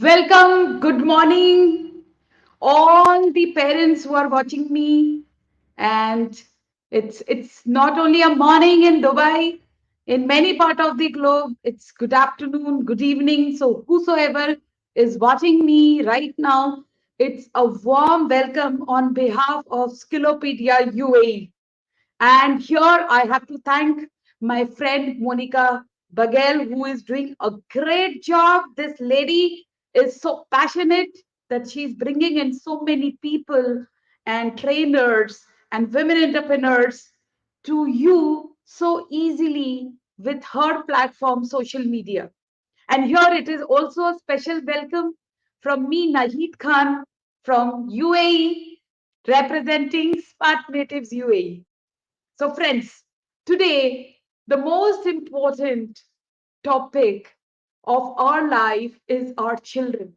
Welcome, good morning, all the parents who are watching me. And it's not only a morning in Dubai, in many part of the globe, it's good afternoon, good evening. So whosoever is watching me right now, it's a warm welcome on behalf of Skillopedia UAE. And here I have to thank my friend Monica Bagel, who is doing a great job. This lady is so passionate that she's bringing in so many people and trainers and women entrepreneurs to you so easily with her platform, social media. And here it is also a special welcome from me, Nahid Khan, from UAE, representing Smart Natives UAE. So, friends, today the most important topic of our life is our children.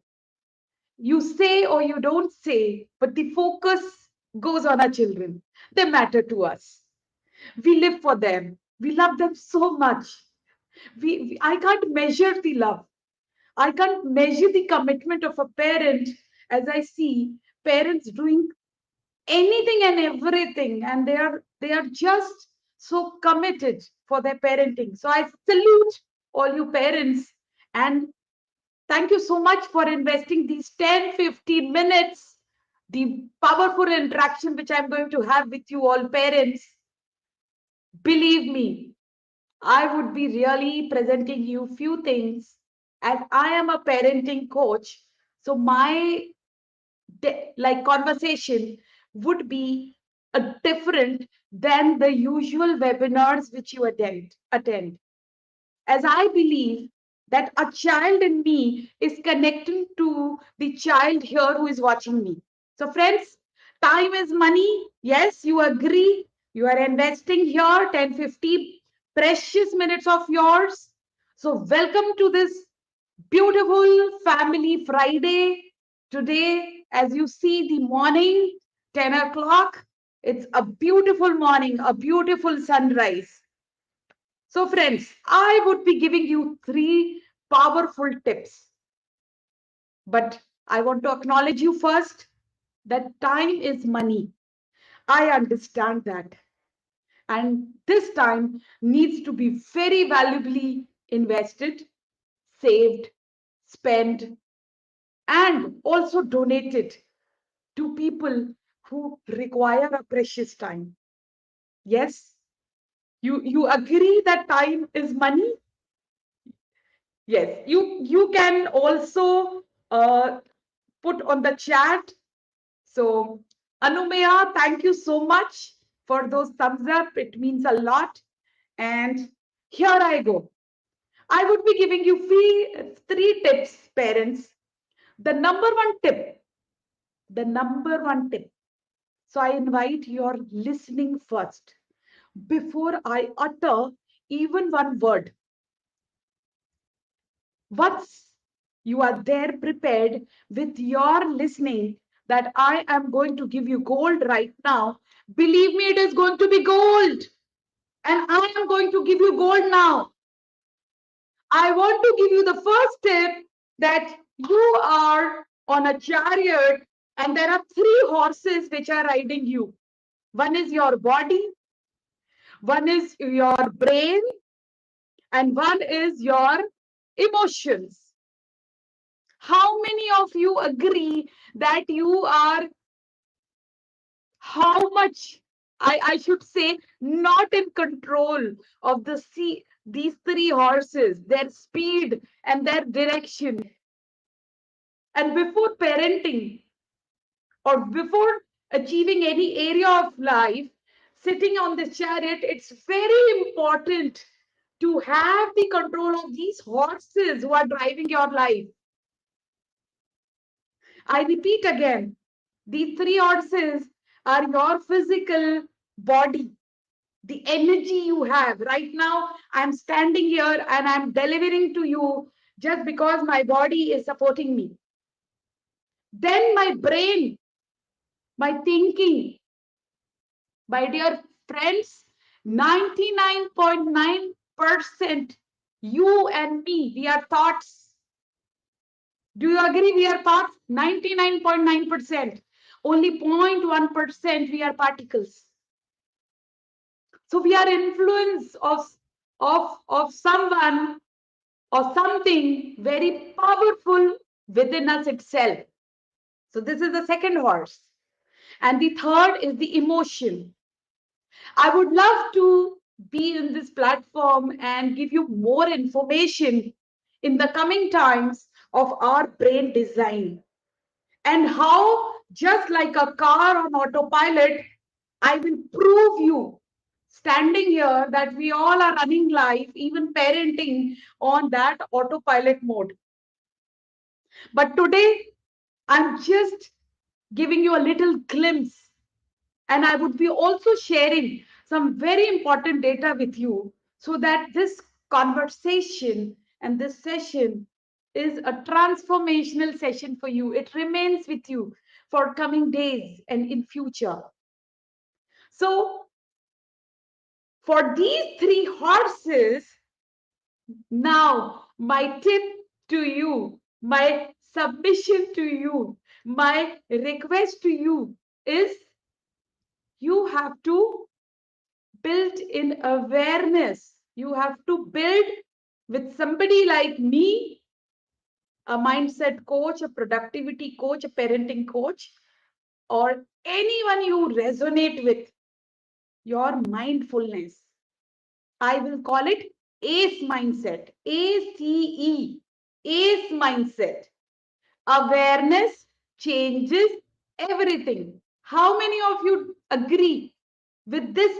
You say or you don't say, but the focus goes on our children. They matter to us. We live for them. We love them so much. I can't measure the love. I can't measure the commitment of a parent as I see parents doing anything and everything, and they are just so committed for their parenting. So I salute all you parents, and thank you so much for investing these 10-15 minutes, the powerful interaction which I'm going to have with you all parents. Believe me, I would be really presenting you few things, as I am a parenting coach. So my like conversation would be a different than the usual webinars which you attend, as I believe that a child in me is connecting to the child here who is watching me. So friends, time is money. Yes, you agree. You are investing here 10-50 precious minutes of yours. So welcome to this beautiful family Friday. Today, as you see, the morning, 10 o'clock, it's a beautiful morning, a beautiful sunrise. So, friends, I would be giving you three powerful tips. But I want to acknowledge you first that time is money. I understand that. And this time needs to be very valuably invested, saved, spent, and also donated to people who require a precious time. Yes, you agree that time is money? Yes, you can also put on the chat. So Anumeya, thank you so much for those thumbs up. It means a lot. And here I go. I would be giving you three tips, parents. The number one tip, the number one tip. So I invite your listening first before I utter even one word. Once you are there prepared with your listening that I am going to give you gold right now, believe me, it is going to be gold. And I am going to give you gold now. I want to give you the first tip that you are on a chariot and there are three horses which are riding you. One is your body, one is your brain, and one is your emotions. How many of you agree that you are how much, I should say, not in control of these three horses, their speed and their direction? And before parenting or before achieving any area of life, sitting on the chariot, it's very important to have the control of these horses who are driving your life. I repeat again, these three horses are your physical body, the energy you have. Right now, I'm standing here and I'm delivering to you just because my body is supporting me. Then my brain, my thinking, my dear friends, 99.9% you and me, we are thoughts. Do you agree we are parts? 99.9%. Only 0.1% we are particles. So we are influence of someone or something very powerful within us itself. So this is the second horse. And the third is the emotion. I would love to be in this platform and give you more information in the coming times of our brain design and how, just like a car on autopilot, I will prove you standing here that we all are running life, even parenting, on that autopilot mode. But today, I'm just giving you a little glimpse, and I would be also sharing some very important data with you so that this conversation and this session is a transformational session for you. It remains with you for coming days and in future. So for these three horses, now my tip to you, my submission to you, my request to you is you have to build in awareness. You have to build with somebody like me, a mindset coach, a productivity coach, a parenting coach, or anyone you resonate with, your mindfulness. I will call it ACE mindset, ACE, ACE mindset. Awareness changes everything. How many of you agree with this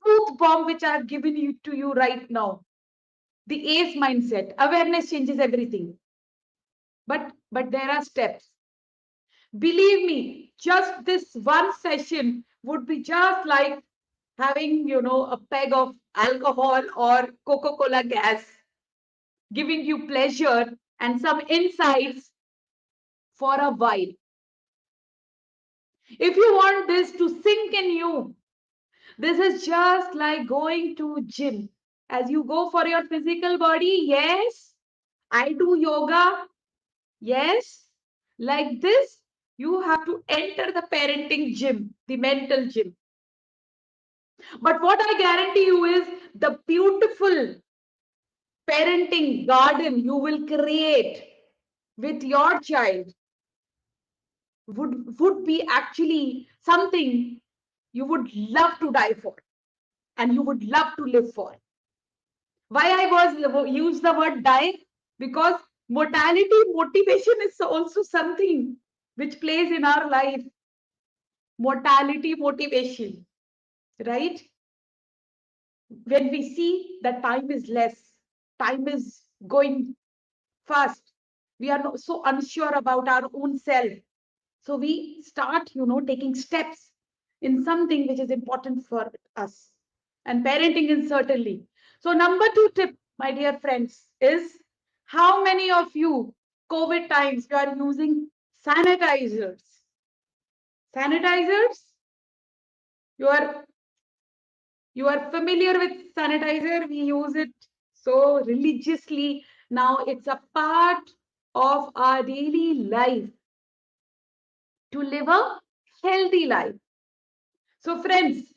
truth bomb which I have given you to you right now? The ACE mindset. Awareness changes everything. But there are steps. Believe me, just this one session would be just like having, a peg of alcohol or Coca-Cola gas, giving you pleasure and some insights for a while. If you want this to sink in you, this is just like going to gym. As you go for your physical body, yes, I do yoga, yes, like this, you have to enter the parenting gym, the mental gym. But what I guarantee you is the beautiful parenting garden you will create with your child would be actually something you would love to die for and you would love to live for. Why I was use the word die? Because mortality motivation is also something which plays in our life. Mortality motivation, right? When we see that time is less, time is going fast, we are so unsure about our own self. So we start, taking steps in something which is important for us. And parenting is certainly. So number two tip, my dear friends, is how many of you, COVID times, you are using sanitizers? Sanitizers? You are familiar with sanitizer. We use it so religiously. Now it's a part of our daily life to live a healthy life. So friends,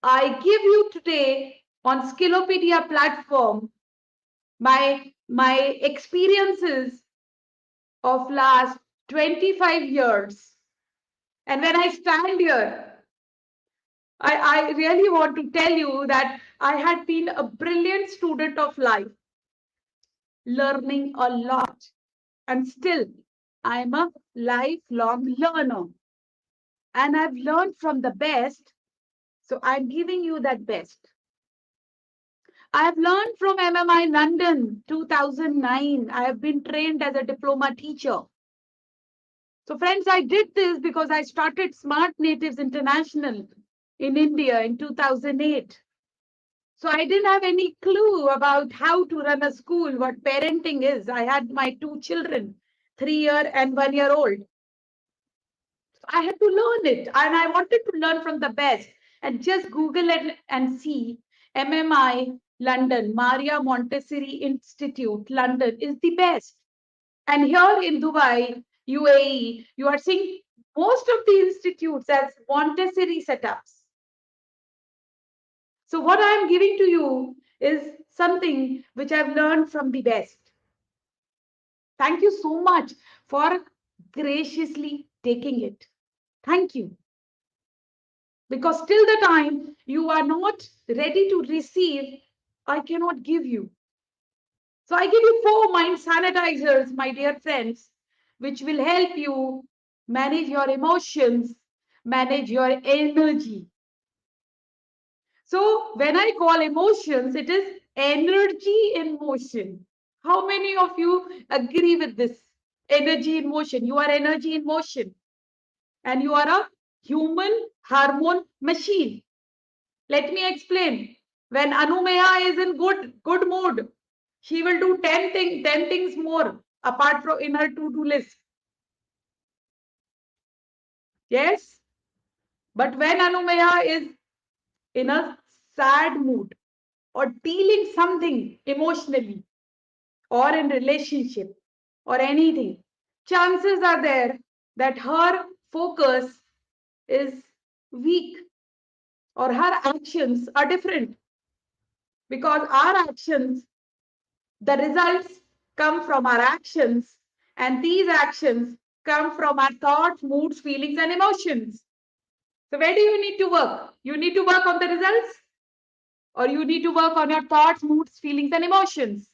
I give you today on Skillopedia platform my experiences of last 25 years. And when I stand here, I really want to tell you that I had been a brilliant student of life, learning a lot. And still, I'm a lifelong learner. And I've learned from the best, so I'm giving you that best. I've learned from MMI London 2009. I have been trained as a diploma teacher. So friends, I did this because I started Smart Natives International in India in 2008. So I didn't have any clue about how to run a school, what parenting is. I had my two children, 3-year and 1-year old. So I had to learn it and I wanted to learn from the best and just Google it and see MMI London, Maria Montessori Institute, London is the best. And here in Dubai, UAE, you are seeing most of the institutes as Montessori setups. So what I am giving to you is something which I've learned from the best. Thank you so much for graciously taking it. Thank you. Because till the time you are not ready to receive, I cannot give you. So I give you 4 mind sanitizers, my dear friends, which will help you manage your emotions, manage your energy. So when I call emotions, it is energy in motion. How many of you agree with this? Energy in motion. You are energy in motion. And you are a human hormone machine. Let me explain. When Anumeya is in good mood, she will do 10 things more apart from in her to-do list. Yes. But when Anumeya is in a sad mood or dealing something emotionally or in relationship or anything, chances are there that her focus is weak or her actions are different, because our actions, the results come from our actions, and these actions come from our thoughts, moods, feelings, and emotions. So where do you need to work? You need to work on the results, or you need to work on your thoughts, moods, feelings, and emotions.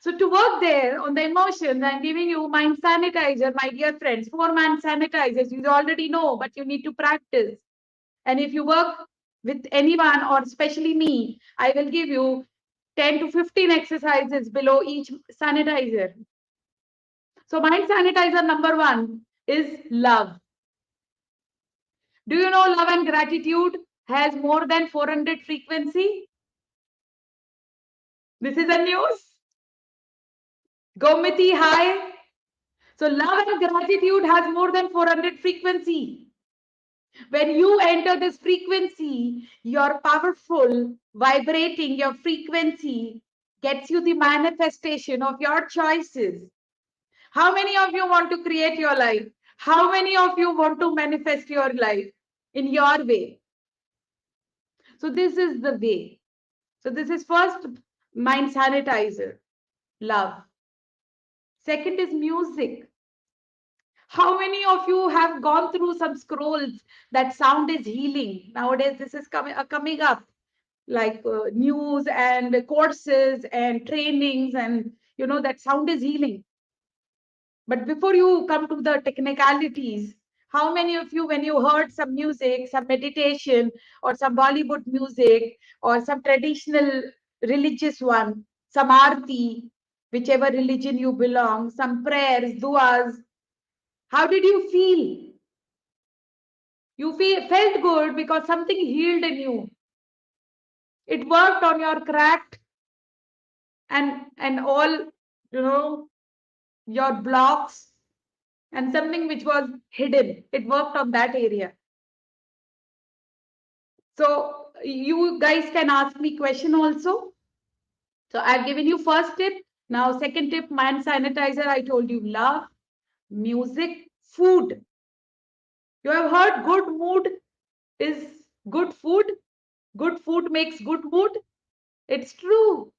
So to work there on the emotions, I'm giving you mind sanitizer, my dear friends. 4 mind sanitizers you already know, but you need to practice. And if you work with anyone or especially me, I will give you 10 to 15 exercises below each sanitizer. So mind sanitizer number 1 is love. Do you know love and gratitude has more than 400 frequency? This is a news. Gomiti, hi. So love and gratitude has more than 400 frequency. When you enter this frequency, your powerful vibrating, your frequency gets you the manifestation of your choices. How many of you want to create your life? How many of you want to manifest your life in your way? So this is the way. So this is first mind sanitizer, love. Second is music. How many of you have gone through some scrolls that sound is healing? Nowadays, this is coming up like news and courses and trainings, and you know that sound is healing. But before you come to the technicalities, how many of you, when you heard some music, some meditation, or some Bollywood music, or some traditional religious one, some arti, whichever religion you belong, some prayers, duas, how did you feel? Felt good because something healed in you. It worked on your cracked and all, you know, your blocks and something which was hidden. It worked on that area. So you guys can ask me question also. So I've given you first tip. Now second tip, mind sanitizer. I told you love, music, food. You have heard good mood is good food. Good food makes good mood. It's true.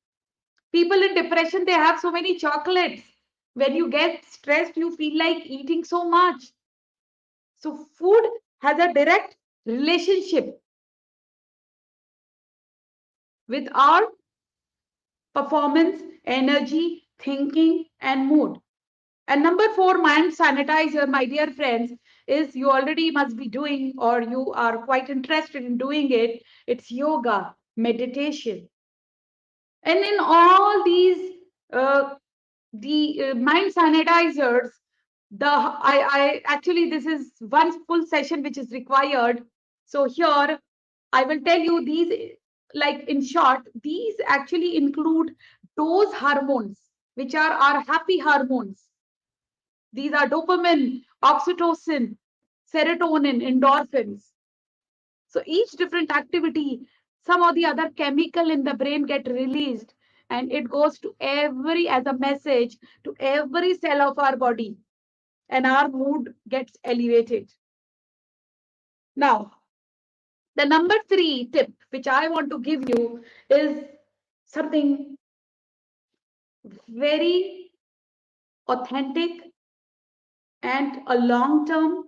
People in depression, they have so many chocolates. When you get stressed, you feel like eating so much. So food has a direct relationship with our performance, energy, thinking, and mood. And number 4, mind sanitizer, my dear friends, is you already must be doing or you are quite interested in doing it. It's yoga, meditation. And in all these the mind sanitizers, I actually, this is one full session which is required. So here I will tell you these, like in short, these actually include those hormones which are our happy hormones. These are dopamine, oxytocin, serotonin, endorphins. So each different activity, some or the other chemical in the brain get released, and it goes to every, as a message to every cell of our body, and our mood gets elevated. Now, the number 3 tip which I want to give you is something very authentic and a long term,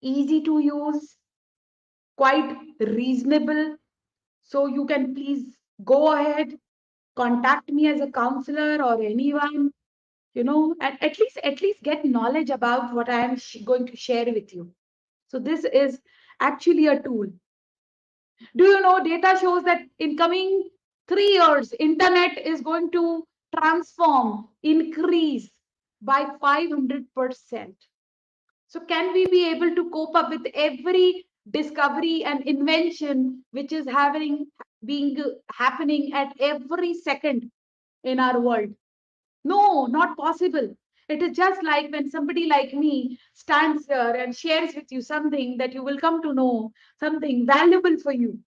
easy to use, quite reasonable. So you can please go ahead, contact me as a counselor or anyone, and at least get knowledge about what I am going to share with you. So this is actually a tool. Do you know data shows that in coming 3 years, internet is going to transform, increase by 500%. So can we be able to cope up with every discovery and invention which is happening at every second in our world? No, not possible. It is just like when somebody like me stands here and shares with you something that you will come to know, something valuable for you.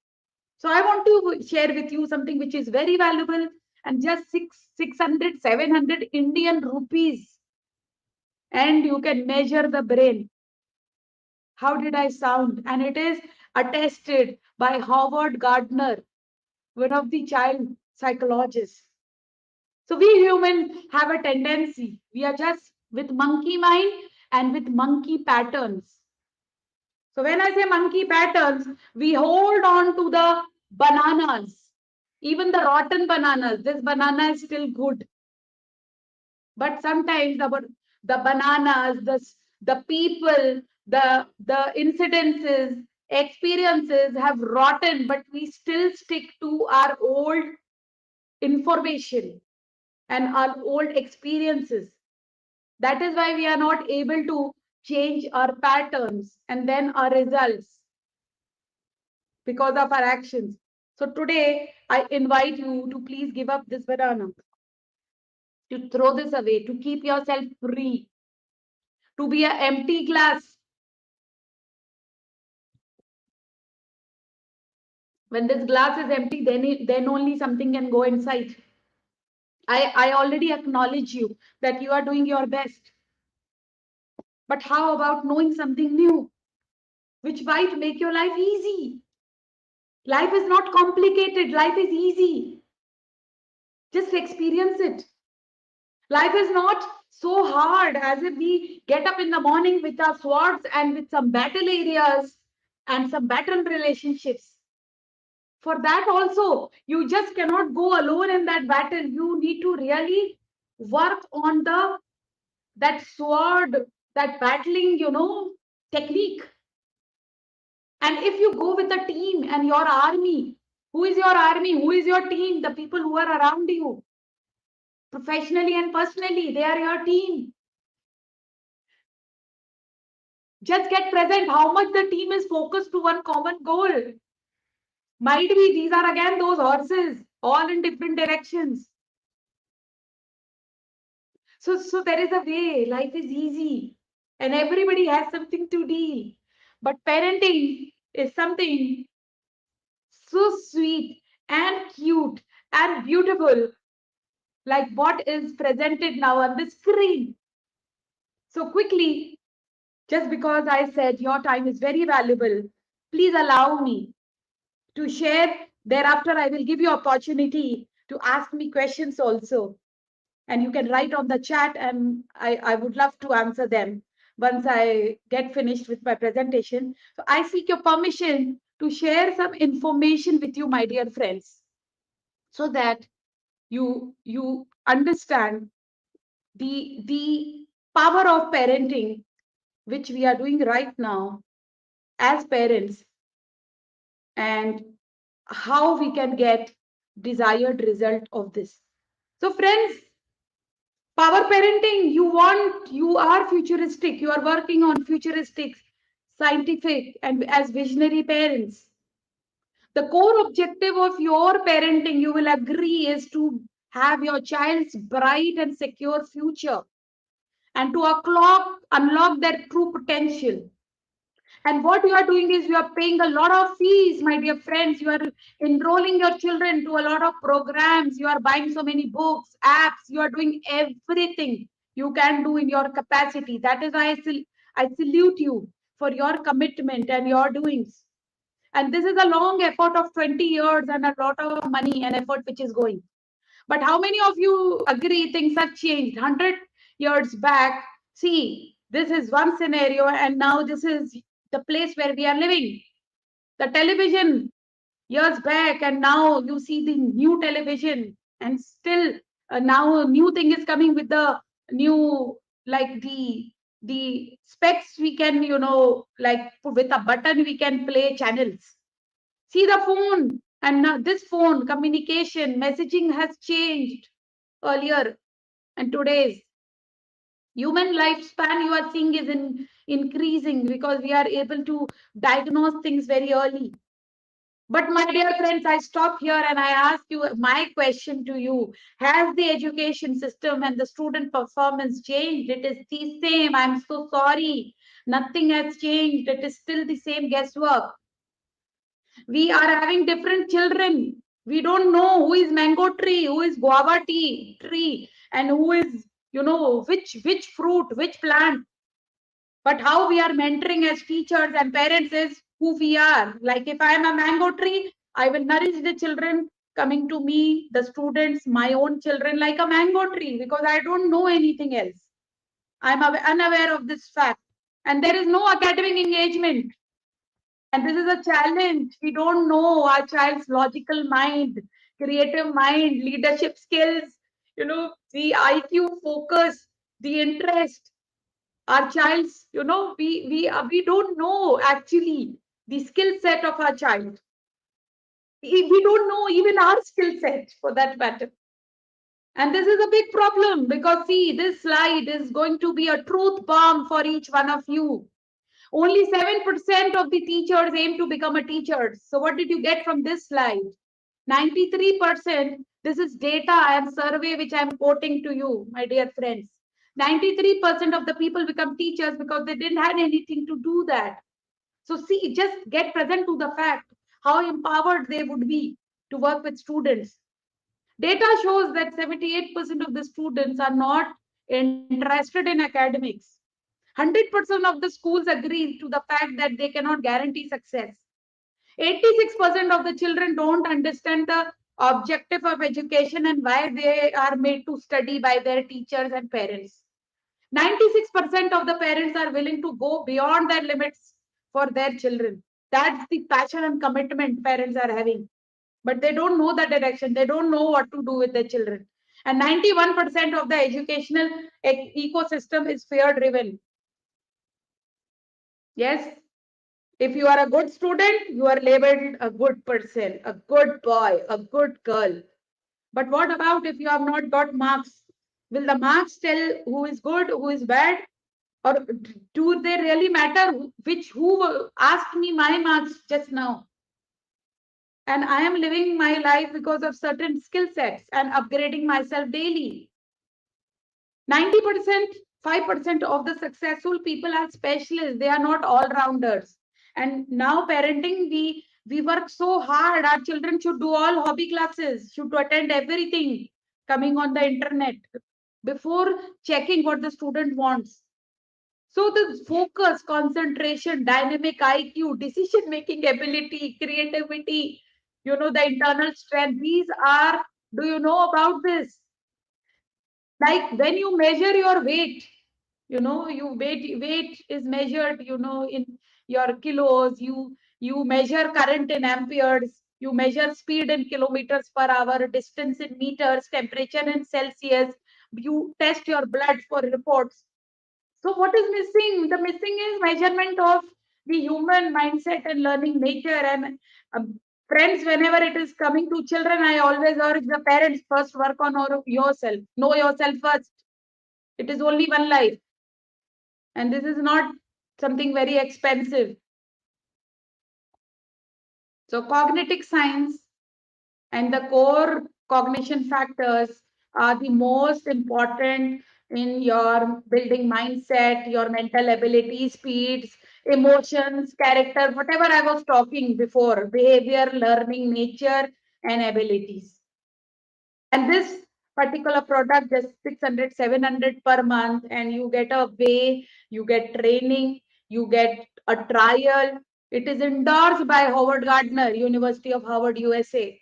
So I want to share with you something which is very valuable, and just 600, 700 Indian rupees. And you can measure the brain. How did I sound? And it is attested by Howard Gardner, one of the child psychologists. So we humans have a tendency, we are just with monkey mind and with monkey patterns. So when I say monkey patterns, we hold on to the bananas, even the rotten bananas. This banana is still good. But sometimes the bananas, the people, the incidences, experiences have rotten, but we still stick to our old information and our old experiences. That is why we are not able to change our patterns and then our results because of our actions. So today, I invite you to please give up this banana, to throw this away, to keep yourself free, to be an empty glass. When this glass is empty, then only something can go inside. I already acknowledge you that you are doing your best. But how about knowing something new, which might make your life easy? Life is not complicated. Life is easy. Just experience it. Life is not so hard as if we get up in the morning with our swords and with some battle areas and some battle relationships. For that also, you just cannot go alone in that battle. You need to really work on that sword, that battling, technique. And if you go with a team and your army, who is your army? Who is your team? The people who are around you, professionally and personally, they are your team. Just get present how much the team is focused to one common goal. Might be these are again those horses, all in different directions. So there is a way. Life is easy, and everybody has something to deal. But parenting is something so sweet and cute and beautiful, like what is presented now on the screen. So quickly, just because I said your time is very valuable, please allow me to share. Thereafter, I will give you opportunity to ask me questions also. And you can write on the chat, and I would love to answer them once I get finished with my presentation. So I seek your permission to share some information with you, my dear friends, so that you understand the power of parenting, which we are doing right now as parents, and how we can get desired result of this. So friends, power parenting, you are futuristic, you are working on futuristic, scientific, and as visionary parents. The core objective of your parenting, you will agree, is to have your child's bright and secure future and to unlock their true potential. And what you are doing is you are paying a lot of fees, my dear friends. You are enrolling your children to a lot of programs. You are buying so many books, apps. You are doing everything you can do in your capacity. That is why I salute you for your commitment and your doings. And this is a long effort of 20 years and a lot of money and effort which is going. But how many of you agree things have changed? 100 years back, see, this is one scenario, and now this is the place where we are living. The television years back, and now you see the new television, and still now a new thing is coming with the new, like the specs we can, like with a button we can play channels. See the phone, and now this phone communication, messaging has changed earlier and today's. Human lifespan you are seeing is increasing because we are able to diagnose things very early. But my dear friends, I stop here and I ask you my question to you. Has the education system and the student performance changed? It is the same. I'm so sorry. Nothing has changed. It is still the same guesswork. We are having different children. We don't know who is mango tree, who is guava tree, and who is, which fruit, which plant. But how we are mentoring as teachers and parents is who we are. Like if I am a mango tree, I will nourish the children coming to me, the students, my own children, like a mango tree, because I don't know anything else. I'm unaware of this fact. And there is no academic engagement. And this is a challenge. We don't know our child's logical mind, creative mind, leadership skills, the IQ focus, the interest. Our child's, we don't know actually the skill set of our child. We don't know even our skill set for that matter. And this is a big problem because see, this slide is going to be a truth bomb for each one of you. Only 7% of the teachers aim to become a teacher. So what did you get from this slide? 93%, this is data and survey which I'm quoting to you, my dear friends. 93% of the people become teachers because they didn't have anything to do that. So see, just get present to the fact how empowered they would be to work with students. Data shows that 78% of the students are not interested in academics. 100% of the schools agree to the fact that they cannot guarantee success. 86% of the children don't understand the objective of education and why they are made to study by their teachers and parents. 96% of the parents are willing to go beyond their limits for their children. That's the passion and commitment parents are having. But they don't know the direction, they don't know what to do with their children. And 91% of the educational ecosystem is fear driven. Yes, if you are a good student, you are labeled a good person, a good boy, a good girl. But what about if you have not got marks? Will the marks tell who is good, who is bad? Or do they really matter? Who asked me my marks just now? And I am living my life because of certain skill sets and upgrading myself daily. 90%, 5% of the successful people are specialists. They are not all rounders. And now parenting, we work so hard. Our children should do all hobby classes, should attend everything coming on the internet before checking what the student wants. So the focus, concentration, dynamic IQ, decision making ability, creativity, the internal strength, these are, do you know about this? Like when you measure your weight, you weight is measured, in your kilos. You measure current in amperes, you measure speed in kilometers per hour, distance in meters, temperature in Celsius, you test your blood for reports. So what is missing? The missing is measurement of the human mindset and learning nature. And friends, whenever it is coming to children, I always urge the parents first work on yourself. Know yourself first. It is only one life. And this is not something very expensive. So cognitive science and the core cognition factors are the most important in your building mindset, your mental ability, speeds, emotions, character, whatever I was talking before, behavior, learning, nature, and abilities. And this particular product just 600, 700 per month, and you get a way, you get training, you get a trial. It is endorsed by Howard Gardner, University of Howard, USA.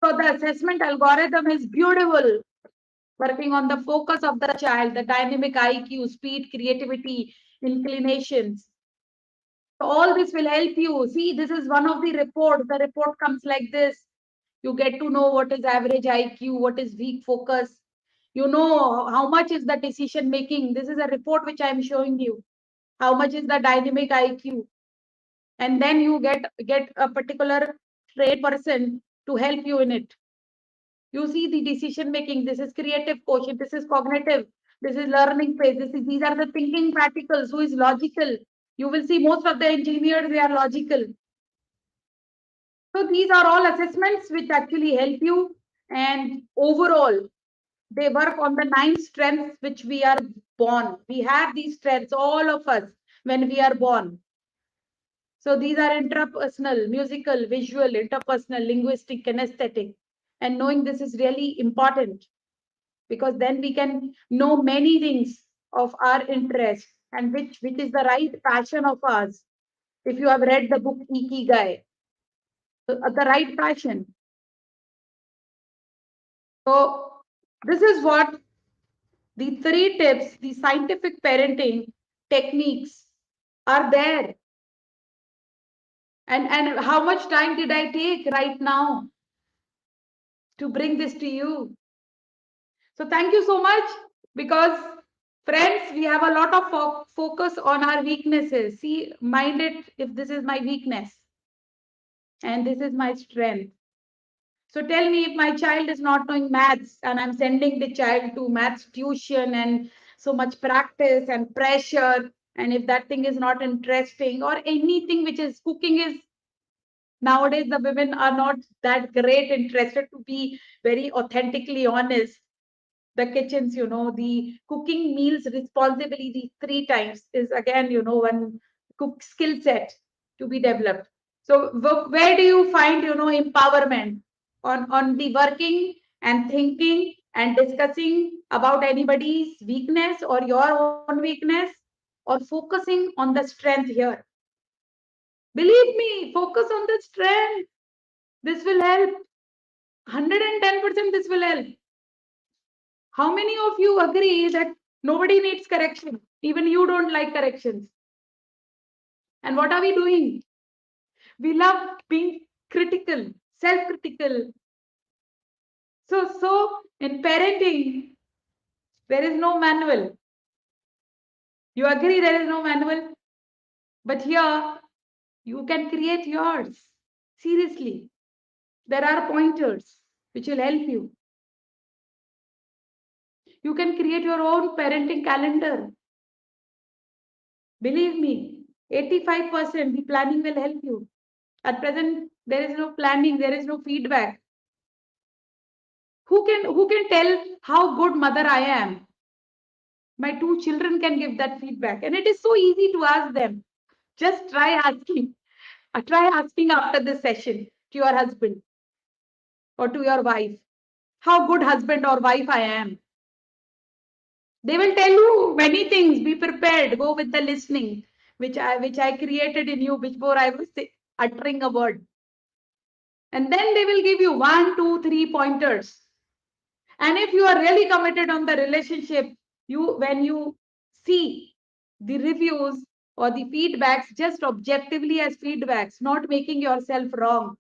So the assessment algorithm is beautiful, working on the focus of the child, the dynamic IQ, speed, creativity, inclinations. So all this will help you. See, this is one of the report. The report comes like this. You get to know what is average IQ, what is weak focus. You know how much is the decision making. This is a report which I am showing you. How much is the dynamic IQ? And then you get a particular trained person to help you in it. You see the decision making. This is creative quotient. This is cognitive. This is learning phase. These are the thinking practicals. Who is logical? You will see most of the engineers, they are logical. So these are all assessments which actually help you. And overall, they work on the 9 strengths which we are born. We have these strengths, all of us, when we are born. So these are intrapersonal, musical, visual, interpersonal, linguistic, kinesthetic. And knowing this is really important, because then we can know many things of our interest and which is the right passion of ours. If you have read the book Ikigai, the right passion. So this is what the 3 tips, the scientific parenting techniques are there. And how much time did I take right now to bring this to you? So thank you so much, because friends, we have a lot of focus on our weaknesses. See, mind it, if this is my weakness and this is my strength. So tell me, if my child is not knowing maths and I'm sending the child to maths tuition and so much practice and pressure, and if that thing is not interesting, or anything which is cooking is, nowadays the women are not that great interested, to be very authentically honest. The kitchens, the cooking meals responsibly these 3 times is again, one cook skill set to be developed. So where do you find, empowerment on the working and thinking and discussing about anybody's weakness or your own weakness, or focusing on the strength here? Believe me, focus on the strength. This will help. 110% this will help. How many of you agree that nobody needs correction? Even you don't like corrections. And what are we doing? We love being critical, self-critical. So in parenting, there is no manual. You agree there is no manual? But here, you can create yours. Seriously. There are pointers which will help you. You can create your own parenting calendar. Believe me, 85% the planning will help you. At present, there is no planning, there is no feedback. Who can tell how good mother I am? My 2 children can give that feedback. And it is so easy to ask them. Just try asking. Try asking after this session to your husband or to your wife, how good husband or wife I am. They will tell you many things. Be prepared. Go with the listening, which I created in you before I was uttering a word. And then they will give you 1, 2, 3 pointers. And if you are really committed on the relationship, when you see the reviews or the feedbacks just objectively as feedbacks, not making yourself wrong,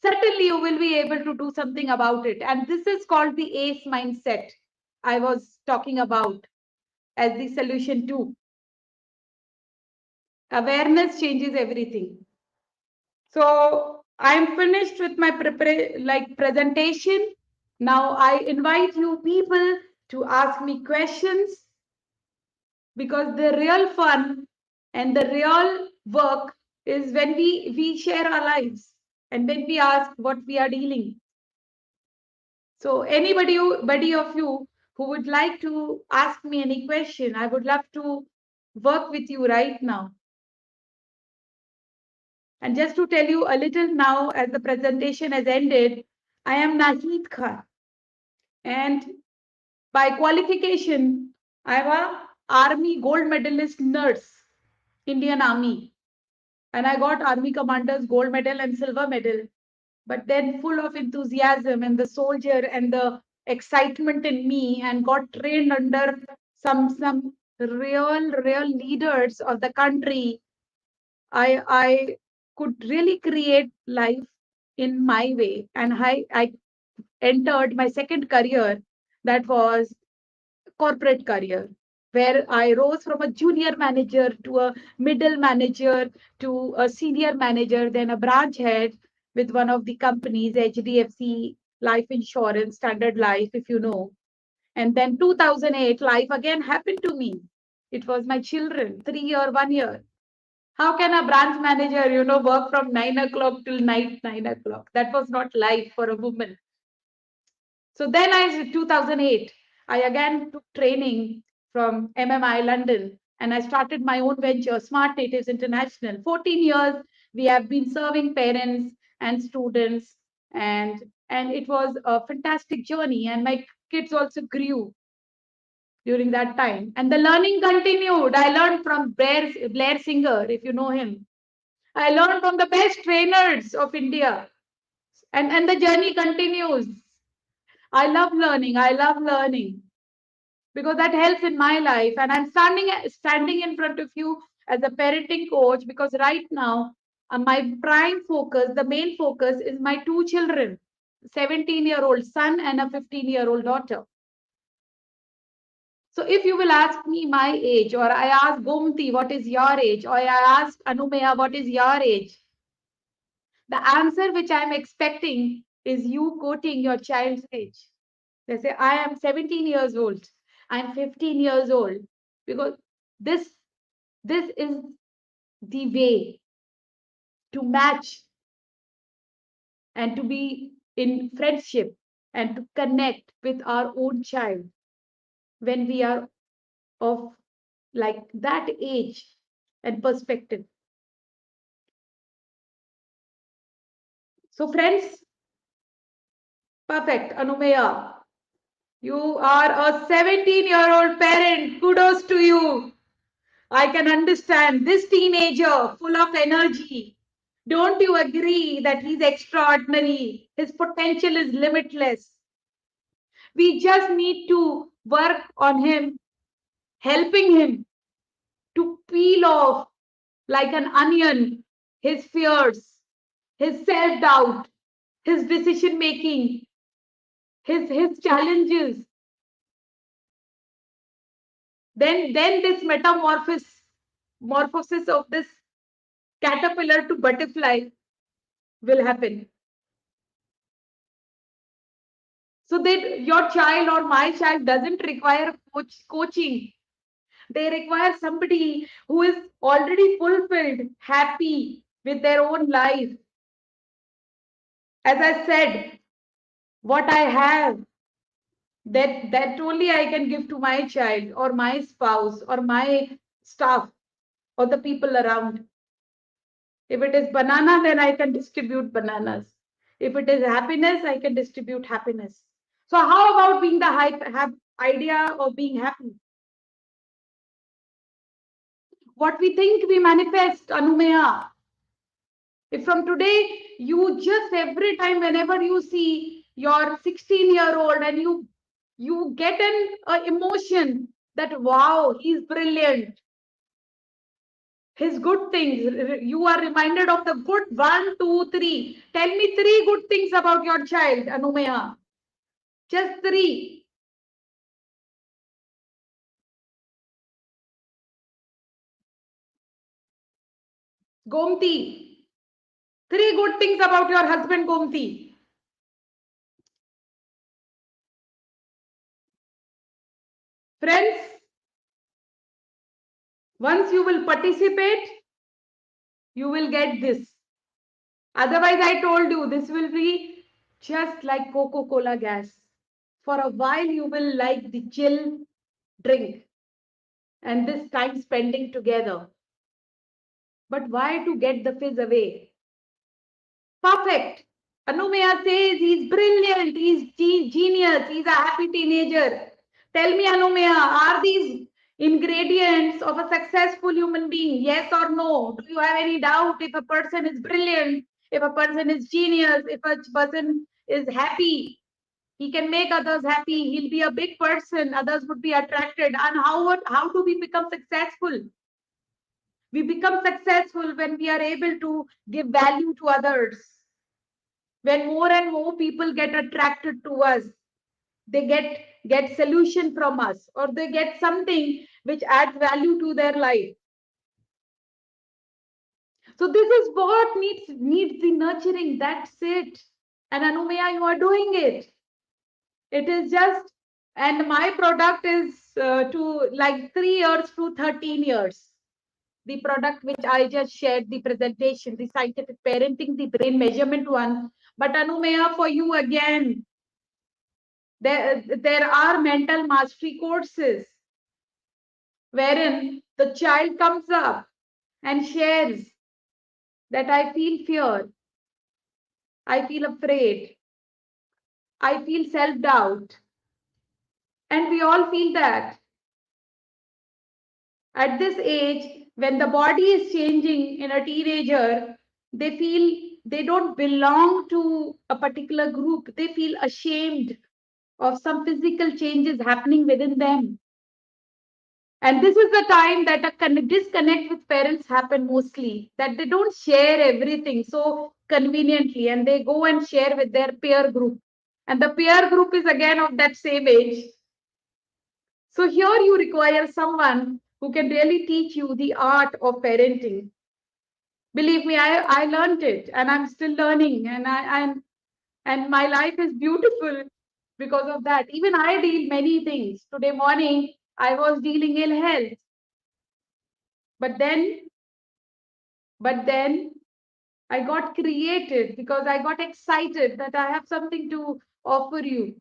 certainly you will be able to do something about it. And this is called the ACE mindset I was talking about as the solution to. Awareness changes everything. So I'm finished with my presentation. Now I invite you people to ask me questions, because the real fun and the real work is when we share our lives and when we ask what we are dealing. So anybody of you who would like to ask me any question, I would love to work with you right now. And just to tell you a little now, as the presentation has ended, I am Nahid Khan. And by qualification, I am a Army Gold Medalist nurse, Indian Army. And I got Army Commander's Gold Medal and Silver Medal. But then full of enthusiasm and the soldier and the excitement in me, and got trained under some real leaders of the country. I could really create life in my way. And I entered my second career, that was corporate career, where I rose from a junior manager to a middle manager to a senior manager, then a branch head with one of the companies, HDFC Life Insurance, Standard Life, if you know. And then 2008, life again happened to me. It was my children, 3 year, 1 year. How can a branch manager, work from 9 o'clock till night 9 o'clock? That was not life for a woman. So then 2008, I again took training from MMI London, and I started my own venture, Smart Natives International. 14 years we have been serving parents and students, and it was a fantastic journey. And my kids also grew during that time. And the learning continued. I learned from Blair Singer, if you know him. I learned from the best trainers of India. And the journey continues. I love learning. I love learning because that helps in my life. And I'm standing in front of you as a parenting coach because right now my prime focus, the main focus, is my two children, 17-year-old son and a 15-year-old daughter. So if you will ask me my age, or I ask Gomti, what is your age, or I ask Anumeya, what is your age, the answer which I'm expecting is you quoting your child's age. They say, I am 17 years old. I'm 15 years old. Because this, this is the way to match and to be in friendship and to connect with our own child when we are of like that age and perspective. So, friends, perfect. Anumeya, you are a 17-year-old parent. Kudos to you. I can understand this teenager full of energy. Don't you agree that he's extraordinary? His potential is limitless. We just need to work on him, helping him to peel off like an onion his fears, his self doubt, his decision making, his challenges. Then this morphosis of this caterpillar to butterfly will happen. So that your child or my child doesn't require coaching. They require somebody who is already fulfilled, happy with their own life. As I said, what I have, that only I can give to my child or my spouse or my staff or the people around. If it is banana, then I can distribute bananas. If it is happiness, I can distribute happiness. So how about being the have idea of being happy? What we think, we manifest, Anumeya. If from today, you just every time, whenever you see your 16-year-old and you get an emotion that, wow, he's brilliant. His good things, you are reminded of the good 1, 2, 3. Tell me 3 good things about your child, Anumeya. Just 3. Gomti, 3 good things about your husband, Gomti. Friends, once you will participate, you will get this. Otherwise, I told you, this will be just like Coca-Cola gas. For a while, you will like the chill drink. and this time spending together. But why to get the fizz away? Perfect. Anumeya says he's brilliant, he's genius, he's a happy teenager. Tell me, Anumeya, are these ingredients of a successful human being? Yes or no? Do you have any doubt if a person is brilliant, if a person is genius, if a person is happy? He can make others happy. He'll be a big person. Others would be attracted. And how do we become successful? We become successful when we are able to give value to others. When more and more people get attracted to us, they get solution from us, or they get something which adds value to their life. So this is what needs the nurturing. That's it. And Anumeya, you are doing it. It is just, and my product is to like 3 years to 13 years. The product which I just shared, the presentation, the scientific parenting, the brain measurement one. But Anumeya, for you again, there are mental mastery courses wherein the child comes up and shares that I feel fear, I feel afraid, I feel self-doubt. And we all feel that. At this age, when the body is changing in a teenager, they feel they don't belong to a particular group. They feel ashamed of some physical changes happening within them. And this is the time that a disconnect with parents happen mostly, that they don't share everything so conveniently, and they go and share with their peer group. And the peer group is again of that same age. So here you require someone who can really teach you the art of parenting. Believe me, I learned it, and I'm still learning, and my life is beautiful because of that. Even I deal many things. Today morning, I was dealing ill health. But then, but then I got creative because I got excited that I have something to offer you.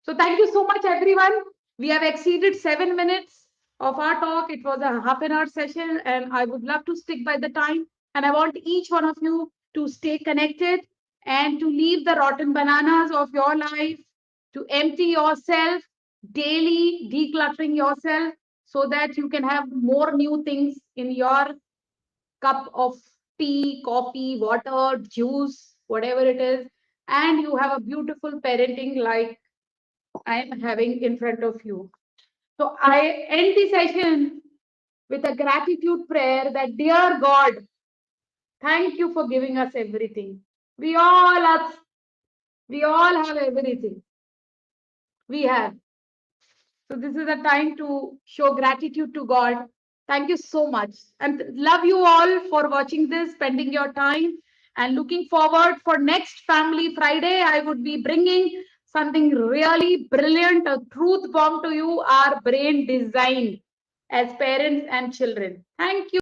So thank you so much, everyone. We have exceeded 7 minutes of our talk. It was a half an hour session, and I would love to stick by the time. And I want each one of you to stay connected and to leave the rotten bananas of your life, to empty yourself daily, decluttering yourself so that you can have more new things in your cup of tea, coffee, water, juice, whatever it is. And you have a beautiful parenting like I am having in front of you. So I end the session with a gratitude prayer that, dear God, thank you for giving us everything. We all are, we all have everything. We have. So this is a time to show gratitude to God. Thank you so much. And love you all for watching this, spending your time, and looking forward for next Family Friday. I would be bringing something really brilliant, a truth bomb to you, our brain design as parents and children. Thank you.